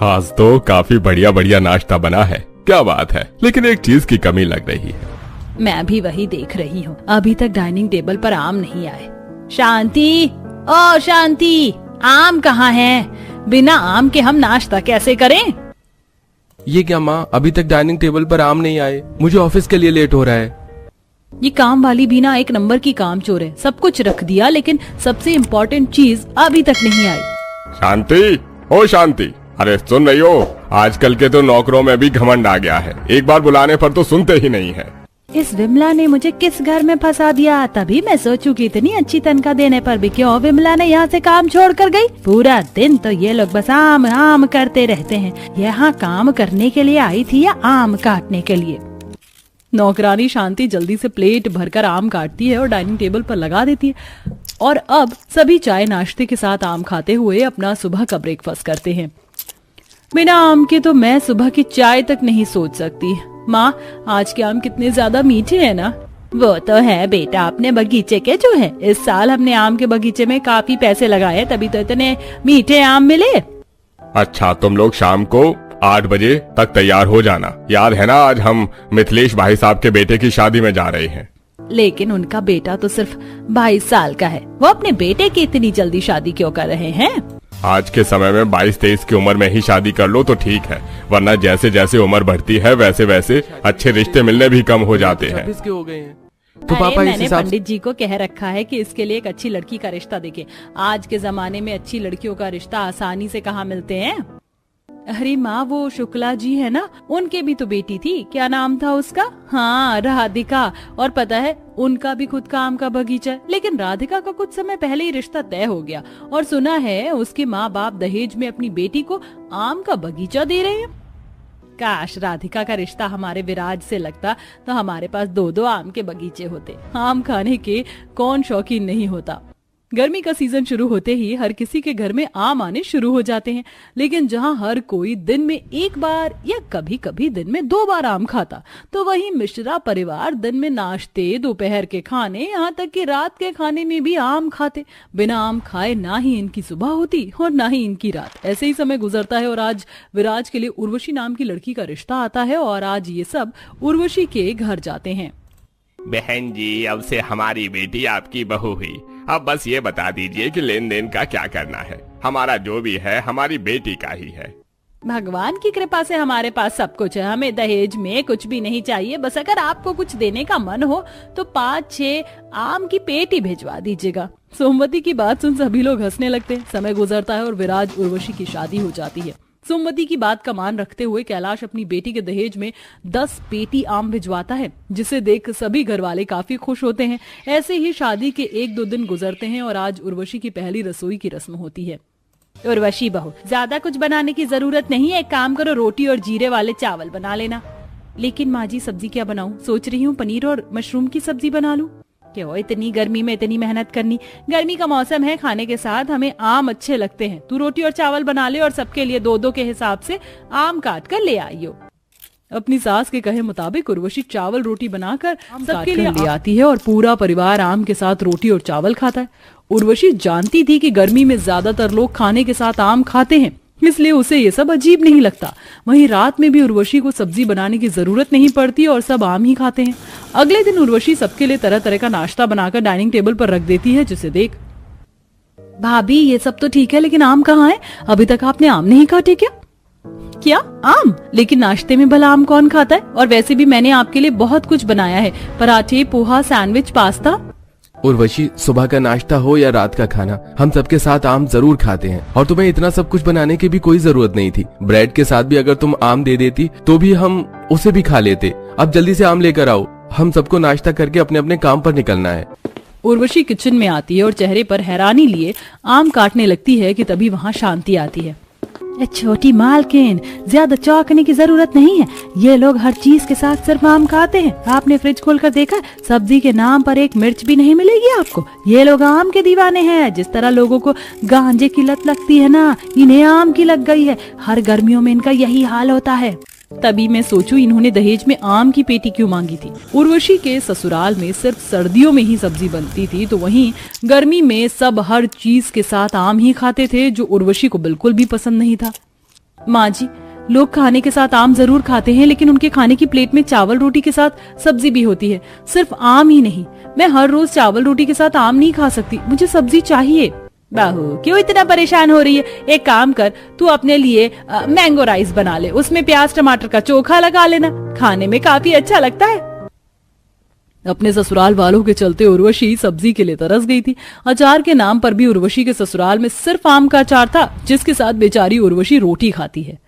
आज तो काफी बढ़िया बढ़िया नाश्ता बना है, क्या बात है। लेकिन एक चीज की कमी लग रही है। मैं भी वही देख रही हूँ, अभी तक डाइनिंग टेबल पर आम नहीं आए। शांति, ओ शांति, आम कहाँ है? बिना आम के हम नाश्ता कैसे करें? ये क्या माँ, अभी तक डाइनिंग टेबल पर आम नहीं आए, मुझे ऑफिस के लिए लेट हो रहा है। ये काम वाली भी ना एक नंबर की कामचोर है, सब कुछ रख दिया लेकिन सबसे इम्पोर्टेंट चीज अभी तक नहीं आई। शांति, ओ शांति, अरे सुन रही हो? आजकल के तो नौकरों में भी घमंड आ गया है, एक बार बुलाने पर तो सुनते ही नहीं है। इस विमला ने मुझे किस घर में फंसा दिया? तभी मैं सोचूं कि इतनी अच्छी तनख्वाह देने पर भी क्यों विमला ने यहाँ से काम छोड़ कर गई। पूरा दिन तो ये लोग बस आम आम करते रहते हैं। यहाँ काम करने के लिए आई थी या आम काटने के लिए? नौकरानी शांति जल्दी से प्लेट भरकर आम काटती है और डाइनिंग टेबल पर लगा देती है। और अब सभी चाय नाश्ते के साथ आम खाते हुए अपना सुबह का ब्रेकफास्ट करते हैं। बिना आम के तो मैं सुबह की चाय तक नहीं सोच सकती। माँ, आज के आम कितने ज्यादा मीठे हैं ना। वो तो है बेटा, अपने बगीचे के जो है। इस साल हमने आम के बगीचे में काफी पैसे लगाए, तभी तो इतने मीठे आम मिले। अच्छा, तुम लोग शाम को 8 बजे तक तैयार हो जाना। याद है ना, आज हम मिथिलेश भाई साहब के बेटे की शादी में जा रहे हैं। लेकिन उनका बेटा तो सिर्फ 22 साल का है, वो अपने बेटे की इतनी जल्दी शादी क्यों कर रहे हैं? आज के समय में 22-23 की उम्र में ही शादी कर लो तो ठीक है, वरना जैसे जैसे उम्र बढ़ती है वैसे वैसे अच्छे रिश्ते मिलने भी कम हो जाते हैं। हो गए हैं तो पापा, मैंने पंडित जी को कह रखा है कि इसके लिए एक अच्छी लड़की का रिश्ता देखें। आज के जमाने में अच्छी लड़कियों का रिश्ता आसानी से कहाँ मिलते हैं। अरे माँ, वो शुक्ला जी है ना, उनके भी तो बेटी थी, क्या नाम था उसका? हाँ, राधिका। और पता है, उनका भी खुद का आम का बगीचा है। लेकिन राधिका का कुछ समय पहले ही रिश्ता तय हो गया और सुना है उसके माँ बाप दहेज में अपनी बेटी को आम का बगीचा दे रहे हैं। काश राधिका का रिश्ता हमारे विराज से लगता तो हमारे पास 2-2 आम के बगीचे होते। आम खाने के कौन शौकीन नहीं होता। गर्मी का सीजन शुरू होते ही हर किसी के घर में आम आने शुरू हो जाते हैं। लेकिन जहां हर कोई दिन में 1 बार या कभी कभी दिन में 2 बार आम खाता, तो वहीं मिश्रा परिवार दिन में नाश्ते, दोपहर के खाने, यहाँ तक कि रात के खाने में भी आम खाते। बिना आम खाए ना ही इनकी सुबह होती और ना ही इनकी रात। ऐसे ही समय गुजरता है और आज विराज के लिए उर्वशी नाम की लड़की का रिश्ता आता है और आज ये सब उर्वशी के घर जाते हैं। बहन जी, अब से हमारी बेटी आपकी बहू हुई। अब बस ये बता दीजिए कि लेन देन का क्या करना है। हमारा जो भी है हमारी बेटी का ही है। भगवान की कृपा से हमारे पास सब कुछ है, हमें दहेज में कुछ भी नहीं चाहिए। बस अगर आपको कुछ देने का मन हो तो 5-6 आम की पेटी भिजवा दीजिएगा। सोमवती की बात सुन सभी लोग हंसने लगते हैं। समय गुजरता है और विराज उर्वशी की शादी हो जाती है। सोमवती की बात का मान रखते हुए कैलाश अपनी बेटी के दहेज में 10 पेटी आम भिजवाता है, जिसे देख सभी घर वाले काफी खुश होते हैं। ऐसे ही शादी के 1-2 दिन गुजरते हैं और आज उर्वशी की पहली रसोई की रस्म होती है। उर्वशी बहू, ज्यादा कुछ बनाने की जरूरत नहीं है, एक काम करो, रोटी और जीरे वाले चावल बना लेना। लेकिन माँ जी, सब्जी क्या बनाऊं? सोच रही हूँ पनीर और मशरूम की सब्जी बना लूं। क्यों इतनी गर्मी में इतनी मेहनत करनी? गर्मी का मौसम है, खाने के साथ हमें आम अच्छे लगते हैं। तू रोटी और चावल बना ले और सबके लिए 2-2 के हिसाब से आम काट कर ले आइयो। अपनी सास के कहे मुताबिक उर्वशी चावल रोटी बनाकर सबके लिए ले आती है और पूरा परिवार आम के साथ रोटी और चावल खाता है। उर्वशी जानती थी कि गर्मी में ज्यादातर लोग खाने के साथ आम खाते हैं, इसलिए उसे ये सब अजीब नहीं लगता। वहीं रात में भी उर्वशी को सब्जी बनाने की जरूरत नहीं पड़ती और सब आम ही खाते हैं। अगले दिन उर्वशी सबके लिए तरह तरह का नाश्ता बनाकर डाइनिंग टेबल पर रख देती है, जिसे देख, भाभी ये सब तो ठीक है लेकिन आम कहाँ है? अभी तक आपने आम नहीं काटे क्या? क्या आम? लेकिन नाश्ते में भला आम कौन खाता है? और वैसे भी मैंने आपके लिए बहुत कुछ बनाया है, पराठे, पोहा, सैंडविच, पास्ता। उर्वशी, सुबह का नाश्ता हो या रात का खाना, हम सबके साथ आम जरूर खाते हैं और तुम्हें इतना सब कुछ बनाने की भी कोई जरूरत नहीं थी। ब्रेड के साथ भी अगर तुम आम दे देती तो भी हम उसे भी खा लेते। अब जल्दी से आम लेकर आओ, हम सबको नाश्ता करके अपने अपने काम पर निकलना है। उर्वशी किचन में आती है और चेहरे पर हैरानी लिए आम काटने लगती है कि तभी वहाँ शांति आती है। छोटी मालकिन, ज्यादा चौंकने की जरूरत नहीं है, ये लोग हर चीज के साथ सिर्फ आम खाते हैं। आपने फ्रिज खोलकर देखा, सब्जी के नाम पर एक मिर्च भी नहीं मिलेगी आपको। ये लोग आम के दीवाने हैं। जिस तरह लोगों को गांजे की लत लगती है ना, इन्हें आम की लग गई है। हर गर्मियों में इनका यही हाल होता है। तभी मैं सोचूं इन्होंने दहेज में आम की पेटी क्यों मांगी थी। उर्वशी के ससुराल में सिर्फ सर्दियों में ही सब्जी बनती थी, तो वहीं गर्मी में सब हर चीज के साथ आम ही खाते थे, जो उर्वशी को बिल्कुल भी पसंद नहीं था। माँ जी, लोग खाने के साथ आम जरूर खाते हैं, लेकिन उनके खाने की प्लेट में चावल रोटी के साथ सब्जी भी होती है, सिर्फ आम ही नहीं। मैं हर रोज चावल रोटी के साथ आम नहीं खा सकती, मुझे सब्जी चाहिए। बाहू, क्यों इतना परेशान हो रही है? एक काम कर, तू अपने लिए मैंगो राइस बना ले, उसमें प्याज टमाटर का चोखा लगा लेना, खाने में काफी अच्छा लगता है। अपने ससुराल वालों के चलते उर्वशी सब्जी के लिए तरस गई थी। अचार के नाम पर भी उर्वशी के ससुराल में सिर्फ आम का अचार था, जिसके साथ बेचारी उर्वशी रोटी खाती है।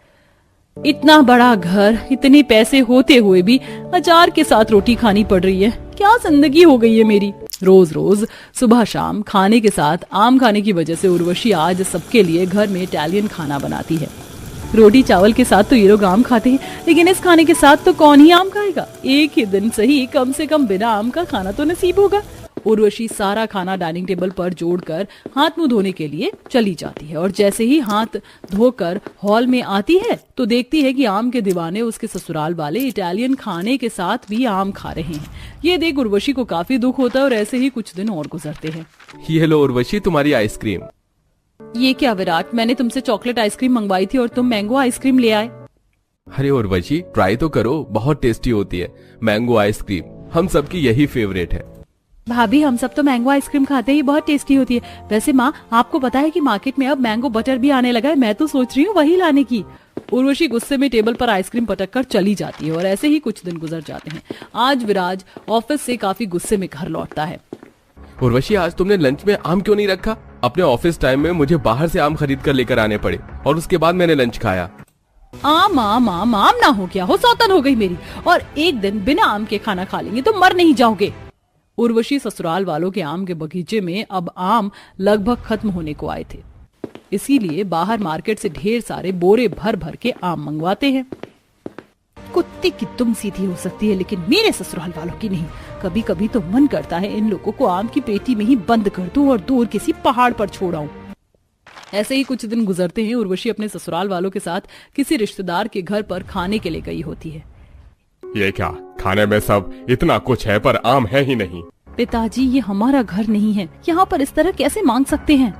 इतना बड़ा घर, इतने पैसे होते हुए भी अचार के साथ रोटी खानी पड़ रही है। क्या जिंदगी हो गई है मेरी। रोज रोज सुबह शाम खाने के साथ आम खाने की वजह से उर्वशी आज सबके लिए घर में इटालियन खाना बनाती है। रोटी चावल के साथ तो ये लोग आम खाते हैं, लेकिन इस खाने के साथ तो कौन ही आम खाएगा? एक ही दिन सही, कम से कम बिना आम का खाना तो नसीब होगा। उर्वशी सारा खाना डाइनिंग टेबल पर जोड़कर हाथ मुंह धोने के लिए चली जाती है, और जैसे ही हाथ धोकर हॉल में आती है तो देखती है कि आम के दीवाने उसके ससुराल वाले इटालियन खाने के साथ भी आम खा रहे हैं। ये देख उर्वशी को काफी दुख होता है, और ऐसे ही कुछ दिन और गुजरते हैं। ये लो उर्वशी, तुम्हारी आइसक्रीम। ये क्या विराट, मैंने तुमसे चॉकलेट आइसक्रीम मंगवाई थी और तुम मैंगो आइसक्रीम ले आए। अरे उर्वशी, ट्राई तो करो, बहुत टेस्टी होती है मैंगो आइसक्रीम, हम सबकी यही फेवरेट है। भाभी, हम सब तो मैंगो आइसक्रीम खाते हैं, बहुत टेस्टी होती है। वैसे माँ, आपको पता है कि मार्केट में अब मैंगो बटर भी आने लगा है, मैं तो सोच रही हूँ वही लाने की। उर्वशी गुस्से में टेबल पर आइसक्रीम पटक कर चली जाती है, और ऐसे ही कुछ दिन गुजर जाते हैं। आज विराज ऑफिस से काफी गुस्से में घर लौटता है। उर्वशी, आज तुमने लंच में आम क्यों नहीं रखा? अपने ऑफिस टाइम में मुझे बाहर से आम खरीद कर लेकर आने पड़े, और उसके बाद मैंने लंच खाया। आम आम आम आम ना हो क्या हो, सौतन हो गई मेरी। और एक दिन बिना आम के खाना खा लेंगे तो मर नहीं जाओगे। उर्वशी ससुराल वालों के आम के बगीचे में अब आम लगभग खत्म होने को आए थे, इसीलिए बाहर मार्केट से ढेर सारे बोरे भर भर के आम मंगवाते हैं। कुत्ते की तुम सीधी हो सकती है, लेकिन मेरे ससुराल वालों की नहीं। कभी कभी तो मन करता है इन लोगों को आम की पेटी में ही बंद कर दूं और दूर किसी पहाड़ पर छोड़ाऊं। ऐसे ही कुछ दिन गुजरते हैं। उर्वशी अपने ससुराल वालों के साथ किसी रिश्तेदार के घर पर खाने के लिए गई होती है। ये क्या, खाने में सब इतना कुछ है पर आम है ही नहीं। पिताजी, ये हमारा घर नहीं है, यहाँ पर इस तरह कैसे मांग सकते हैं?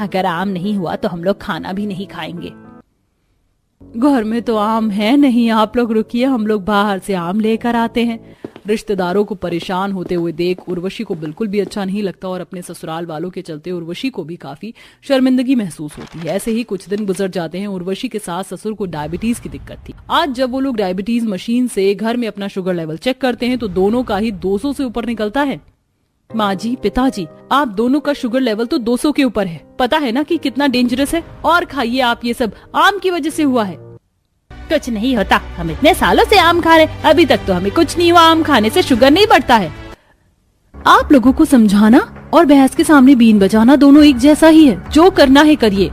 अगर आम नहीं हुआ तो हम लोग खाना भी नहीं खाएंगे। घर में तो आम है नहीं, आप लोग रुकिए, हम लोग बाहर से आम लेकर आते हैं। रिश्तेदारों को परेशान होते हुए देख उर्वशी को बिल्कुल भी अच्छा नहीं लगता, और अपने ससुराल वालों के चलते उर्वशी को भी काफी शर्मिंदगी महसूस होती है। ऐसे ही कुछ दिन गुजर जाते हैं। उर्वशी के सास ससुर को डायबिटीज की दिक्कत थी। आज जब वो लोग डायबिटीज मशीन से घर में अपना शुगर लेवल चेक करते हैं तो दोनों का ही 200 से ऊपर निकलता है। माँ जी, पिताजी, आप दोनों का शुगर लेवल तो 200 के ऊपर है। पता है ना कि कितना डेंजरस है? और खाइए आप, ये सब आम की वजह से हुआ है। कुछ नहीं होता, हम इतने सालों से आम खा रहे, अभी तक तो हमें कुछ नहीं हुआ। आम खाने से शुगर नहीं बढ़ता है। आप लोगों को समझाना और बहस के सामने बीन बजाना दोनों एक जैसा ही है, जो करना है करिए।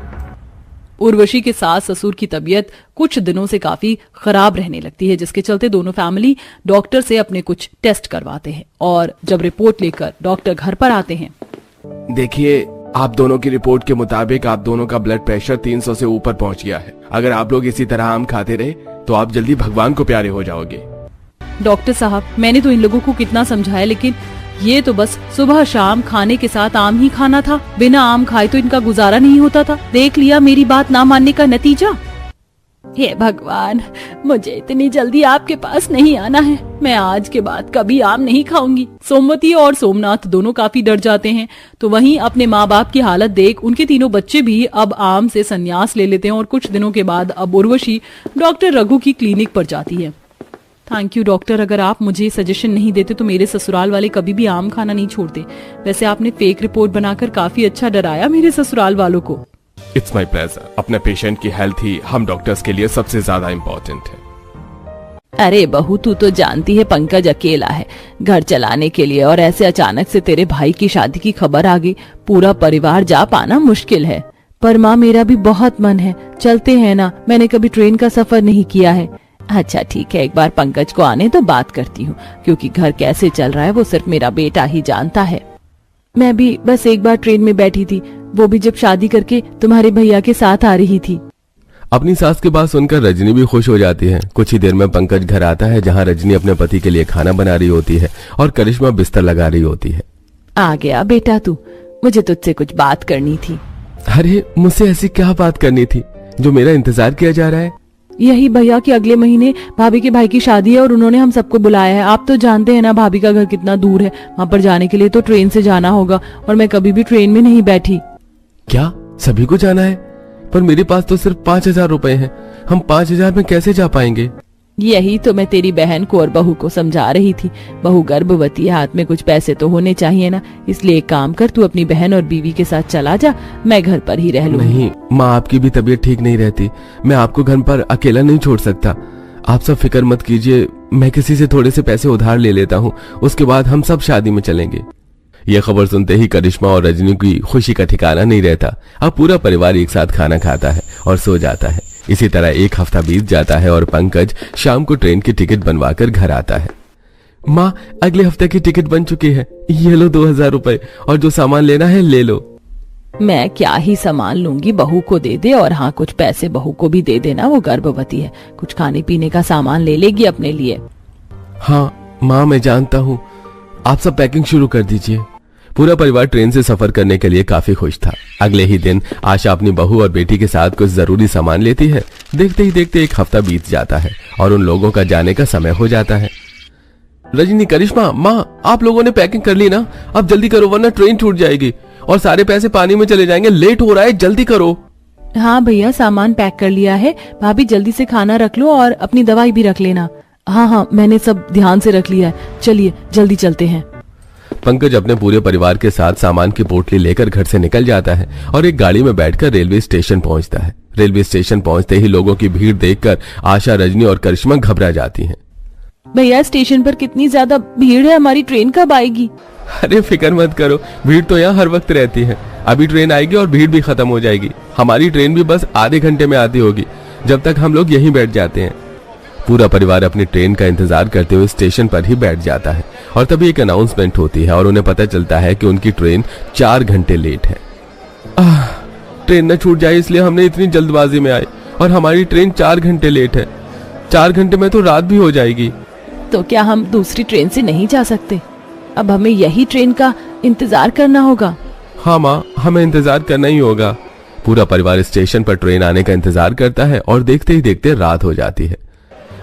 उर्वशी के सास ससुर की तबीयत कुछ दिनों से काफी खराब रहने लगती है, जिसके चलते दोनों फैमिली डॉक्टर से अपने कुछ टेस्ट करवाते हैं, और जब रिपोर्ट लेकर डॉक्टर घर पर आते हैं। देखिए, आप दोनों की रिपोर्ट के मुताबिक आप दोनों का ब्लड प्रेशर 300 से ऊपर पहुंच गया है। अगर आप लोग इसी तरह आम खाते रहे तो आप जल्दी भगवान को प्यारे हो जाओगे। डॉक्टर साहब, मैंने तो इन लोगों को कितना समझाया, लेकिन ये तो बस सुबह शाम खाने के साथ आम ही खाना था। बिना आम खाए तो इनका गुजारा नहीं होता था। देख लिया मेरी बात ना मानने का नतीजा। हे भगवान, मुझे इतनी जल्दी आपके पास नहीं आना है। मैं आज के बाद कभी आम नहीं खाऊंगी। सोमवती और सोमनाथ दोनों काफी डर जाते हैं। तो वहीं अपने माँ बाप की हालत देख उनके तीनों बच्चे भी अब आम से संन्यास ले लेते हैं, और कुछ दिनों के बाद अब उर्वशी डॉक्टर रघु की क्लिनिक पर जाती है। थैंक यू डॉक्टर, अगर आप मुझे सजेशन नहीं देते तो मेरे ससुराल वाले कभी भी आम खाना नहीं छोड़ते। वैसे आपने फेक रिपोर्ट बनाकर काफी अच्छा डराया मेरे ससुराल वालों को। It's my pleasure. अपने पेशेंट की हेल्थ ही हम डॉक्टर्स के लिए सबसे ज्यादा इम्पोर्टेंट है। अरे बहू, तू तो जानती है पंकज अकेला है घर चलाने के लिए, और ऐसे अचानक से तेरे भाई की शादी की खबर आ गई। पूरा परिवार जा पाना मुश्किल है। पर माँ, मेरा भी बहुत मन है, चलते हैं ना। मैंने कभी ट्रेन का सफर नहीं किया है। अच्छा ठीक है, एक बार पंकज को आने तो बात करती हूँ, क्योंकि घर कैसे चल रहा है वो सिर्फ मेरा बेटा ही जानता है। मैं भी बस एक बार ट्रेन में बैठी थी, वो भी जब शादी करके तुम्हारे भैया के साथ आ रही थी। अपनी सास की बात सुनकर रजनी भी खुश हो जाती है। कुछ ही देर में पंकज घर आता है, जहाँ रजनी अपने पति के लिए खाना बना रही होती है और करिश्मा बिस्तर लगा रही होती है। आ गया बेटा तू, मुझे तुझसे कुछ बात करनी थी। अरे मुझसे ऐसी क्या बात करनी थी? जो मेरा इंतजार किया जा रहा है? यही भैया कि अगले महीने भाभी के भाई की शादी है और उन्होंने हम सबको बुलाया है। आप तो जानते हैं ना भाभी का घर कितना दूर है, वहाँ पर जाने के लिए तो ट्रेन से जाना होगा और मैं कभी भी ट्रेन में नहीं बैठी। क्या सभी को जाना है? पर मेरे पास तो सिर्फ 5,000 रुपए हैं। हम 5,000 में कैसे जा पाएंगे? यही तो मैं तेरी बहन को और बहू को समझा रही थी। बहू गर्भवती है, हाथ में कुछ पैसे तो होने चाहिए ना, इसलिए एक काम कर, तू अपनी बहन और बीवी के साथ चला जा, मैं घर पर ही रह लूंगी। नहीं माँ, आपकी भी तबीयत ठीक नहीं रहती, मैं आपको घर पर अकेला नहीं छोड़ सकता। आप सब फिक्र मत कीजिए, मैं किसी से थोड़े से पैसे उधार ले लेता हूँ, उसके बाद हम सब शादी में चलेंगे। यह खबर सुनते ही करिश्मा और रजनी की खुशी का ठिकाना नहीं रहता। अब पूरा परिवार एक साथ खाना खाता है और सो जाता है। इसी तरह एक हफ्ता बीत जाता है और पंकज शाम को ट्रेन की टिकट बनवाकर घर आता है। माँ, अगले हफ्ते की टिकट बन चुकी है, ये लो 2,000 रुपए, और जो सामान लेना है ले लो। मैं क्या ही सामान लूंगी, बहू को दे दे, और हाँ कुछ पैसे बहू को भी दे देना, वो गर्भवती है, कुछ खाने पीने का सामान ले लेगी अपने लिए। हाँ माँ, मैं जानता हूँ, आप सब पैकिंग शुरू कर दीजिए। पूरा परिवार ट्रेन से सफर करने के लिए काफी खुश था। अगले ही दिन आशा अपनी बहू और बेटी के साथ कुछ जरूरी सामान लेती है। देखते ही देखते एक हफ्ता बीत जाता है और उन लोगों का जाने का समय हो जाता है। रजनी, करिश्मा, माँ, आप लोगों ने पैकिंग कर ली ना? अब जल्दी करो वरना ट्रेन छूट जाएगी और सारे पैसे पानी में चले जाएंगे। लेट हो रहा है, जल्दी करो। हाँ भैया, सामान पैक कर लिया है। भाभी जल्दी से खाना रख लो और अपनी दवाई भी रख लेना। हाँ, मैंने सब ध्यान से रख लिया है। चलिए जल्दी चलते हैं। पंकज अपने पूरे परिवार के साथ सामान की पोटली लेकर घर से निकल जाता है और एक गाड़ी में बैठकर रेलवे स्टेशन पहुंचता है। रेलवे स्टेशन पहुंचते ही लोगों की भीड़ देखकर आशा, रजनी और करिश्मा घबरा जाती हैं। भैया, स्टेशन पर कितनी ज्यादा भीड़ है, हमारी ट्रेन कब आएगी? अरे फिक्र मत करो, भीड़ तो यहाँ हर वक्त रहती है। अभी ट्रेन आएगी और भीड़ भी खत्म हो जाएगी। हमारी ट्रेन भी बस आधे घंटे में आती होगी, जब तक हम लोग यहीं बैठ जाते हैं। पूरा परिवार अपनी ट्रेन का इंतजार करते हुए स्टेशन पर ही बैठ जाता है और तभी एक अनाउंसमेंट होती है और उन्हें पता चलता है कि उनकी ट्रेन 4 घंटे लेट है। ट्रेन न छूट जाए इसलिए हमने इतनी जल्दबाजी में आए और हमारी ट्रेन 4 घंटे लेट है। 4 घंटे में तो रात भी हो जाएगी। तो क्या हम दूसरी ट्रेन से नहीं जा सकते? अब हमें यही ट्रेन का इंतजार करना होगा। हाँ माँ, हमें इंतजार करना ही होगा। पूरा परिवार स्टेशन पर ट्रेन आने का इंतजार करता है और देखते ही देखते रात हो जाती है।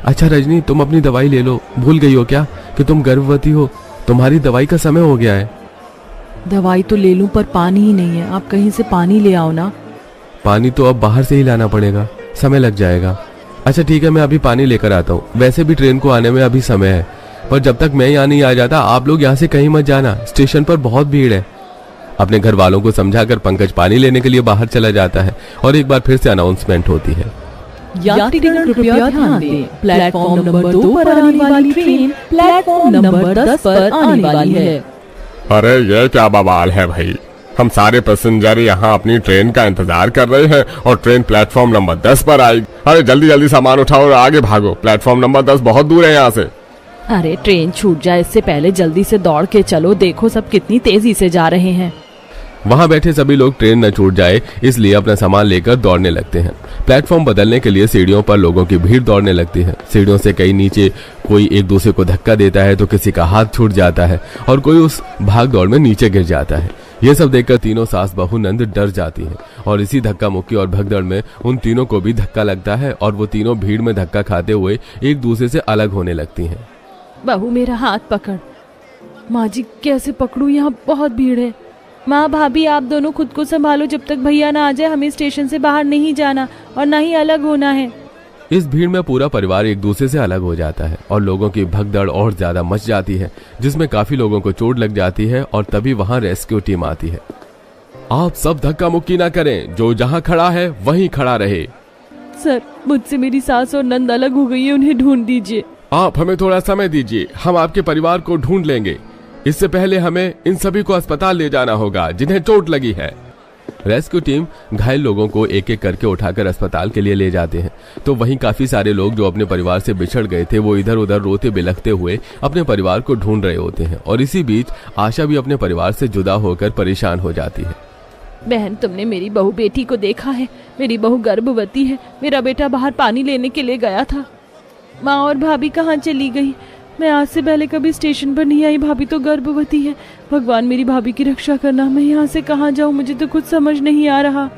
अच्छा रजनी, तुम अपनी दवाई ले लो। भूल गई हो क्या कि तुम गर्भवती हो? तुम्हारी दवाई का समय हो गया है। दवाई तो ले लूं पर पानी ही नहीं है, आप कहीं से पानी ले आओ ना। पानी तो अब बाहर से ही लाना पड़ेगा, समय लग जाएगा। अच्छा ठीक है, मैं अभी पानी लेकर आता हूँ। वैसे भी ट्रेन को आने में अभी समय है, पर जब तक मैं यहाँ नहीं आ जाता आप लोग यहाँ से कहीं मत जाना, स्टेशन पर बहुत भीड़ है। अपने घर वालों को समझाकर पंकज पानी लेने के लिए बाहर चला जाता है और एक बार फिर से अनाउंसमेंट होती है। यात्रीगण कृपया ध्यान दें, प्लेटफॉर्म नंबर 2 पर आने वाली ट्रेन प्लेटफॉर्म नंबर 10 पर आने वाली है। अरे ये क्या बवाल है भाई, हम सारे पैसेंजर यहाँ अपनी ट्रेन का इंतजार कर रहे हैं और ट्रेन प्लेटफॉर्म नंबर 10 पर आएगी। अरे जल्दी जल्दी सामान उठाओ और आगे भागो, प्लेटफॉर्म नंबर 10 बहुत दूर है यहाँ से। अरे ट्रेन छूट जाए इससे पहले जल्दी से दौड़ के चलो, देखो सब कितनी तेजी से जा रहे हैं। वहां बैठे सभी लोग ट्रेन न छूट जाए इसलिए अपना सामान लेकर दौड़ने लगते हैं। प्लेटफॉर्म बदलने के लिए सीढ़ियों पर लोगों की भीड़ दौड़ने लगती है। सीढ़ियों से कई नीचे, कोई एक दूसरे को धक्का देता है तो किसी का हाथ छूट जाता है और कोई उस भाग दौड़ में नीचे गिर जाता है। ये सब देखकर तीनों सास बहू नंद डर जाती हैं और इसी धक्का मुक्की और भगदड़ में उन तीनों को भी धक्का लगता है और वो तीनों भीड़ में धक्का खाते हुए एक दूसरे से अलग होने लगती हैं। बहू मेरा हाथ पकड़। माँ जी कैसे पकड़ूं, यहाँ बहुत भीड़ है। माँ भाभी आप दोनों खुद को संभालो, जब तक भैया ना आ जाए हमें स्टेशन से बाहर नहीं जाना और ना ही अलग होना है। इस भीड़ में पूरा परिवार एक दूसरे से अलग हो जाता है और लोगों की भगदड़ और ज्यादा मच जाती है, जिसमें काफी लोगों को चोट लग जाती है और तभी वहां रेस्क्यू टीम आती है। आप सब धक्का मुक्की ना करें, जो जहां खड़ा है वहीं खड़ा रहे। सर मुझसे मेरी सास और नंद अलग हो गई है, उन्हें ढूंढ दीजिए। आप हमें थोड़ा समय दीजिए, हम आपके परिवार को ढूंढ लेंगे। इससे पहले हमें इन सभी को अस्पताल ले जाना होगा जिन्हें चोट लगी है। रेस्क्यू टीम घायल लोगों को एक एक करके उठाकर अस्पताल के लिए ले जाते हैं। तो वहीं काफी सारे लोग जो अपने परिवार से बिछड़ गए थे वो इधर उधर रोते बिलखते हुए अपने परिवार को ढूंढ रहे होते हैं और इसी बीच आशा भी अपने परिवार से जुदा होकर परेशान हो जाती है। बहन तुमने मेरी बहू बेटी को देखा है? मेरी बहू गर्भवती है। मेरा बेटा बाहर पानी लेने के लिए गया था। माँ और भाभी कहाँ चली गई? मैं आज से पहले कभी स्टेशन पर नहीं आई, भाभी तो गर्भवती है। भगवान मेरी भाभी की रक्षा करना। मैं यहाँ से कहाँ जाऊँ, मुझे तो कुछ समझ नहीं आ रहा।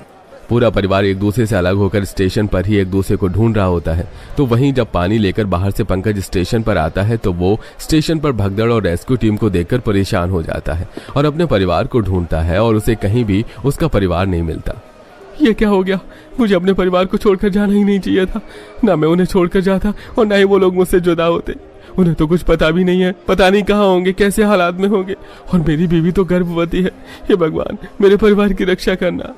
पूरा परिवार एक दूसरे से अलग होकर स्टेशन पर ही एक दूसरे को ढूंढ रहा होता है। तो वहीं जब पानी लेकर बाहर से पंकज स्टेशन पर आता है तो वो स्टेशन पर भगदड़ और रेस्क्यू टीम को देखकर परेशान हो जाता है और अपने परिवार को ढूंढता है और उसे कहीं भी उसका परिवार नहीं मिलता। ये क्या हो गया? मुझे अपने परिवार को छोड़कर जाना ही नहीं चाहिए था। ना मैं उन्हें छोड़कर जाता और ना ही वो लोग मुझसे जुदा होते। उन्हें तो कुछ पता भी नहीं है, पता नहीं कहाँ होंगे, कैसे हालात में होंगे, और मेरी बीवी तो गर्भवती है। हे भगवान, मेरे परिवार की रक्षा करना।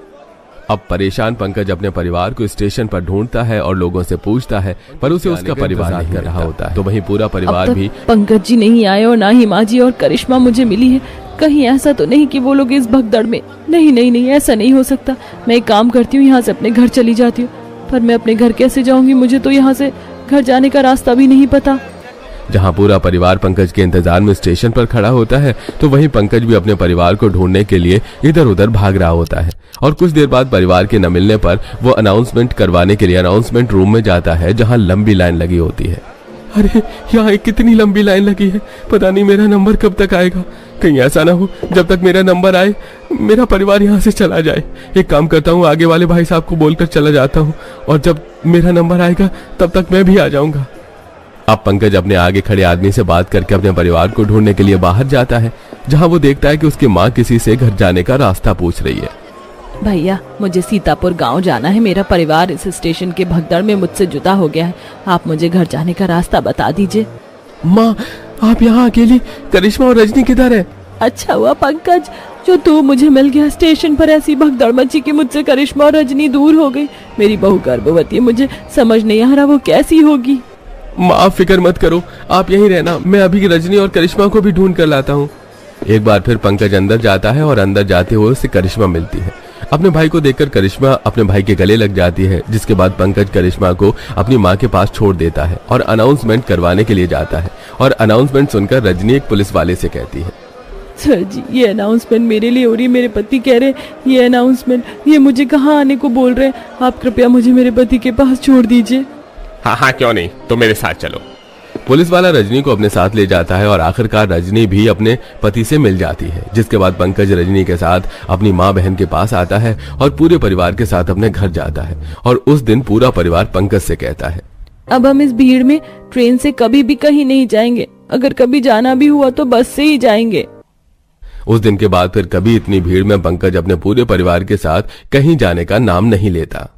अब परेशान पंकज अपने परिवार को स्टेशन पर ढूंढता है और लोगों से पूछता है, पर उसे उसका परिवार नहीं कर रहा होता है। तो वहीं पूरा परिवार भी पंकज जी नहीं आए और ना ही माँ जी और करिश्मा मुझे मिली है। कहीं ऐसा तो नहीं कि वो लोग इस भगदड़ में? नहीं नहीं नहीं, ऐसा नहीं हो सकता। मैं एक काम करती हूँ, यहाँ से अपने घर चली जाती हूँ। पर मैं अपने घर कैसे जाऊंगी? मुझे तो यहाँ से घर जाने का रास्ता भी नहीं पता। जहां पूरा परिवार पंकज के इंतजार में स्टेशन पर खड़ा होता है तो वहीं पंकज भी अपने परिवार को ढूंढने के लिए इधर उधर भाग रहा होता है। और कुछ देर बाद परिवार के न मिलने पर वो अनाउंसमेंट करवाने के लिए अनाउंसमेंट रूम में जाता है, जहां लंबी लाइन लगी होती है। अरे यहाँ कितनी लंबी लाइन लगी है, पता नहीं मेरा नंबर कब तक आएगा। कहीं ऐसा ना हो जब तक मेरा नंबर आए मेरा परिवार यहाँ से चला जाए। एक काम करता हूँ, आगे वाले भाई साहब को बोलकर चला जाता हूँ और जब मेरा नंबर आएगा तब तक मैं भी आ जाऊंगा। अब पंकज अपने आगे खड़े आदमी से बात करके अपने परिवार को ढूंढने के लिए बाहर जाता है, जहां वो देखता है कि उसकी माँ किसी से घर जाने का रास्ता पूछ रही है। भैया, मुझे सीतापुर गांव जाना है। मेरा परिवार इस स्टेशन के भगदड़ में मुझसे जुदा हो गया है। आप मुझे घर जाने का रास्ता बता दीजिए। माँ, आप यहाँ अकेली? करिश्मा और रजनी किधर है? अच्छा हुआ पंकज जो तू मुझे मिल गया। स्टेशन पर ऐसी भगदड़ मची कि मुझसे करिश्मा और रजनी दूर हो गई। मेरी बहू गर्भवती है, मुझे समझ नहीं आ रहा वो कैसी होगी। माँ, फिक्र मत करो, आप यहीं रहना, मैं अभी रजनी और करिश्मा को भी ढूंढ कर लाता हूँ। एक बार फिर पंकज अंदर जाता है और अंदर जाते हुए उसे करिश्मा मिलती है। अपने भाई को देखकर करिश्मा अपने भाई के गले लग जाती है, जिसके बाद पंकज करिश्मा को अपनी माँ के पास छोड़ देता है और अनाउंसमेंट करवाने के लिए जाता है। और अनाउंसमेंट सुनकर रजनी एक पुलिस वाले से कहती है, सर जी, ये अनाउंसमेंट मेरे लिए हो रही है। मेरे पति कह रहे ये अनाउंसमेंट, ये मुझे कहाँ आने को बोल रहे हैं। आप कृपया मुझे मेरे पति के पास छोड़ दीजिए। हाँ हाँ, क्यों नहीं, तो मेरे साथ चलो। पुलिस वाला रजनी को अपने साथ ले जाता है और आखिरकार रजनी भी अपने पति से मिल जाती है, जिसके बाद पंकज रजनी के साथ अपनी माँ बहन के पास आता है और पूरे परिवार के साथ अपने घर जाता है। और उस दिन पूरा परिवार पंकज से कहता है, अब हम इस भीड़ में ट्रेन से कभी भी कहीं नहीं जाएंगे। अगर कभी जाना भी हुआ तो बस से ही जाएंगे। उस दिन के बाद फिर कभी इतनी भीड़ में पंकज अपने पूरे परिवार के साथ कहीं जाने का नाम नहीं लेता।